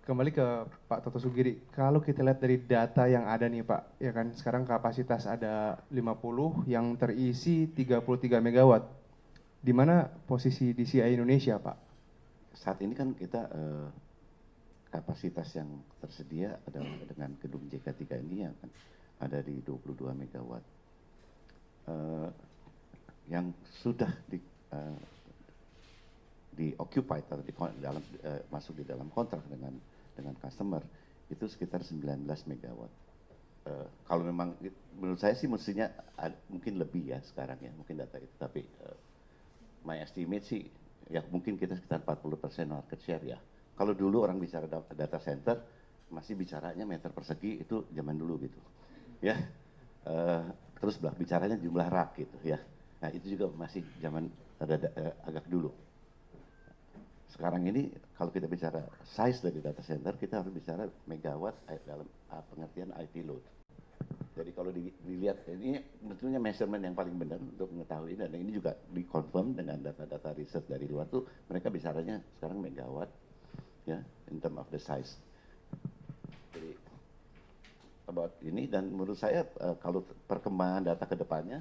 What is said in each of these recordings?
Kembali ke Pak Toto Sugiri, kalau kita lihat dari data yang ada nih Pak, ya kan sekarang kapasitas ada 50 yang terisi 33 megawatt. Di mana posisi DCI Indonesia Pak? Saat ini kan kita kapasitas yang tersedia adalah dengan gedung JK3 ini yang kan ada di 22 megawatt. Yang sudah di occupied atau masuk di dalam kontrak dengan customer itu sekitar 19 megawatt. Kalau memang menurut saya sih mestinya mungkin lebih ya sekarang ya, mungkin data itu, tapi my estimate sih ya mungkin kita sekitar 40% market share ya. Kalau dulu orang bicara data center masih bicaranya meter persegi, itu zaman dulu gitu ya. Terus bicaranya jumlah rak gitu ya. Nah itu juga masih zaman agak dulu. Sekarang ini kalau kita bicara size dari data center, kita harus bicara megawatt dalam pengertian IT load. Jadi kalau dilihat, ini sebetulnya measurement yang paling benar untuk mengetahui, dan ini juga dikonfirm dengan data-data riset dari luar tuh, mereka bicaranya sekarang megawatt, ya, in term of the size. Jadi about ini, dan menurut saya kalau perkembangan data ke depannya,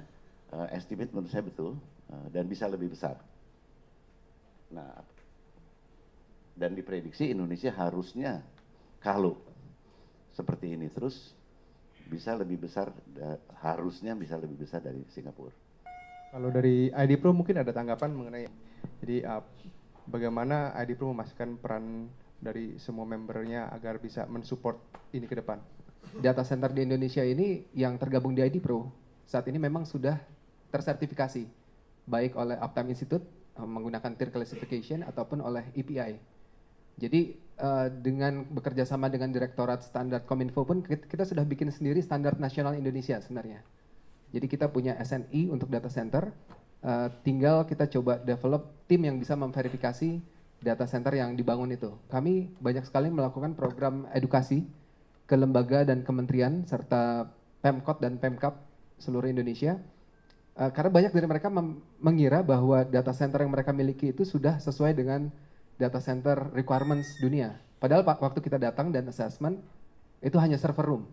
estimate menurut saya betul, dan bisa lebih besar. Nah, dan diprediksi Indonesia harusnya kalau seperti ini terus bisa lebih besar, harusnya bisa lebih besar dari Singapura. Kalau dari ID Pro mungkin ada tanggapan mengenai, jadi bagaimana ID Pro memastikan peran dari semua membernya agar bisa mensupport ini ke depan? Data center di Indonesia ini yang tergabung di ID Pro saat ini memang sudah tersertifikasi baik oleh Uptime Institute menggunakan tier classification ataupun oleh EPI. Jadi dengan bekerja sama dengan Direktorat Standar Kominfo pun kita sudah bikin sendiri standar nasional Indonesia sebenarnya. Jadi kita punya SNI untuk data center, tinggal kita coba develop tim yang bisa memverifikasi data center yang dibangun itu. Kami banyak sekali melakukan program edukasi ke lembaga dan kementerian serta Pemkot dan Pemkap seluruh Indonesia. Karena banyak dari mereka mengira bahwa data center yang mereka miliki itu sudah sesuai dengan data center requirements dunia. Padahal waktu kita datang dan assessment, itu hanya server room.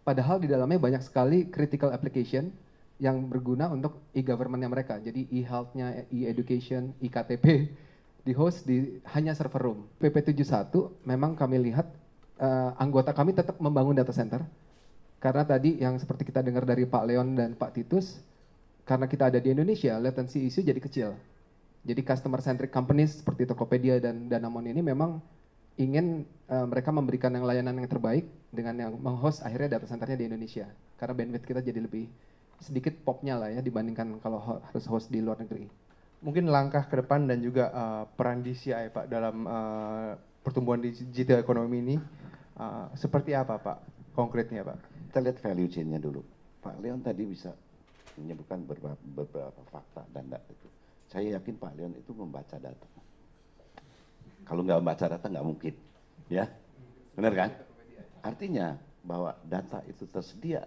Padahal di dalamnya banyak sekali critical application yang berguna untuk e-government-nya mereka. Jadi e-health-nya, e-education, e-KTP, di host di hanya server room. PP71 memang kami lihat anggota kami tetap membangun data center. Karena tadi yang seperti kita dengar dari Pak Leon dan Pak Titus, karena kita ada di Indonesia, latency issue jadi kecil. Jadi customer centric companies seperti Tokopedia dan Danamon ini memang ingin mereka memberikan yang layanan yang terbaik dengan yang menghost akhirnya data centernya di Indonesia. Karena bandwidth kita jadi lebih sedikit popnya lah ya dibandingkan kalau harus host di luar negeri. Mungkin langkah ke depan dan juga peran DCI Pak dalam pertumbuhan digital ekonomi ini seperti apa Pak konkretnya Pak? Kita lihat value chain-nya dulu. Pak Leon tadi bisa menyebutkan beberapa fakta dan data itu. Saya yakin Pak Leon itu membaca data. Kalau nggak membaca data nggak mungkin, ya, benar kan? Artinya bahwa data itu tersedia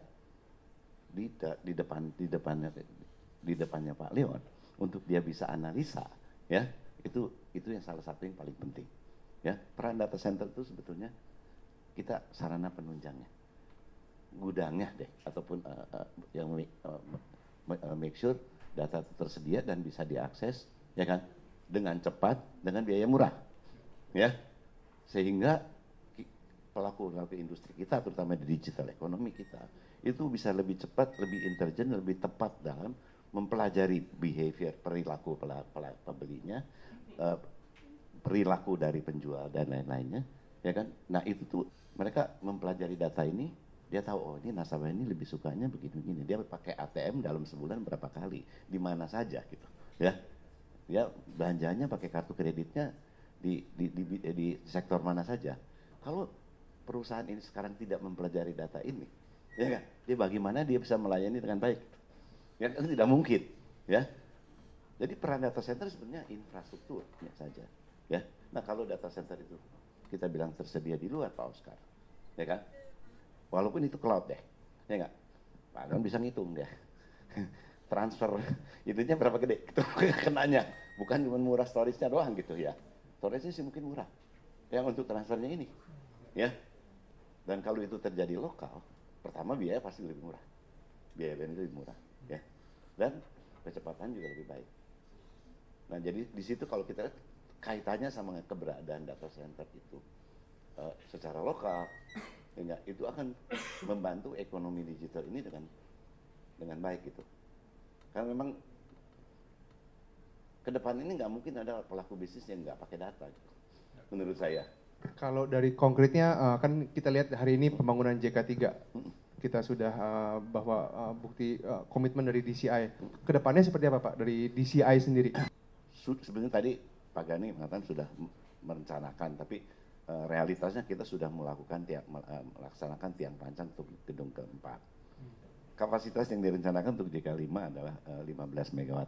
di depannya Pak Leon untuk dia bisa analisa, ya, itu yang salah satu yang paling penting, ya. Peran data center itu sebetulnya kita sarana penunjangnya, gudangnya deh, ataupun yang make sure data tersedia dan bisa diakses, ya kan, dengan cepat, dengan biaya murah, ya, sehingga pelaku industri kita, terutama di digital ekonomi kita, itu bisa lebih cepat, lebih intelijen, lebih tepat dalam mempelajari behavior, perilaku pembelinya, perilaku dari penjual dan lain-lainnya, ya kan. Nah itu tuh mereka mempelajari data ini, dia tahu, oh ini nasabah ini lebih sukanya begini-begini. Dia pakai ATM dalam sebulan berapa kali, di mana saja gitu, ya. Dia belanjanya pakai kartu kreditnya di sektor mana saja. Kalau perusahaan ini sekarang tidak mempelajari data ini, ya kan, dia bagaimana dia bisa melayani dengan baik? Ya kan tidak mungkin, ya. Jadi peran data center sebenarnya infrastrukturnya saja, ya. Nah kalau data center itu kita bilang tersedia di luar Pak Oscar, ya kan? Walaupun itu cloud deh, ya nggak? Pak Leon bisa ngitung deh. Transfer itunya berapa gede? Itu kenanya. Bukan cuma murah storage-nya doang gitu ya. Storage-nya sih mungkin murah. yang untuk transfernya ini, ya. Dan kalau itu terjadi lokal, pertama biaya pasti lebih murah, biaya itu lebih murah, ya. Dan kecepatan juga lebih baik. Nah, jadi di situ kalau kita kaitannya sama keberadaan data center itu secara lokal, ya, itu akan membantu ekonomi digital ini dengan baik gitu. Karena memang ke depan ini nggak mungkin ada pelaku bisnis yang nggak pakai data, gitu, menurut saya. Kalau dari konkretnya kan kita lihat hari ini pembangunan JK3 kita sudah bahwa bukti komitmen dari DCI. Kedepannya seperti apa Pak dari DCI sendiri? Sebenarnya tadi Pak Gani mengatakan sudah merencanakan, tapi realitasnya kita sudah melaksanakan tiang panjang untuk gedung keempat. Kapasitas yang direncanakan untuk JK5 adalah 15 megawatt.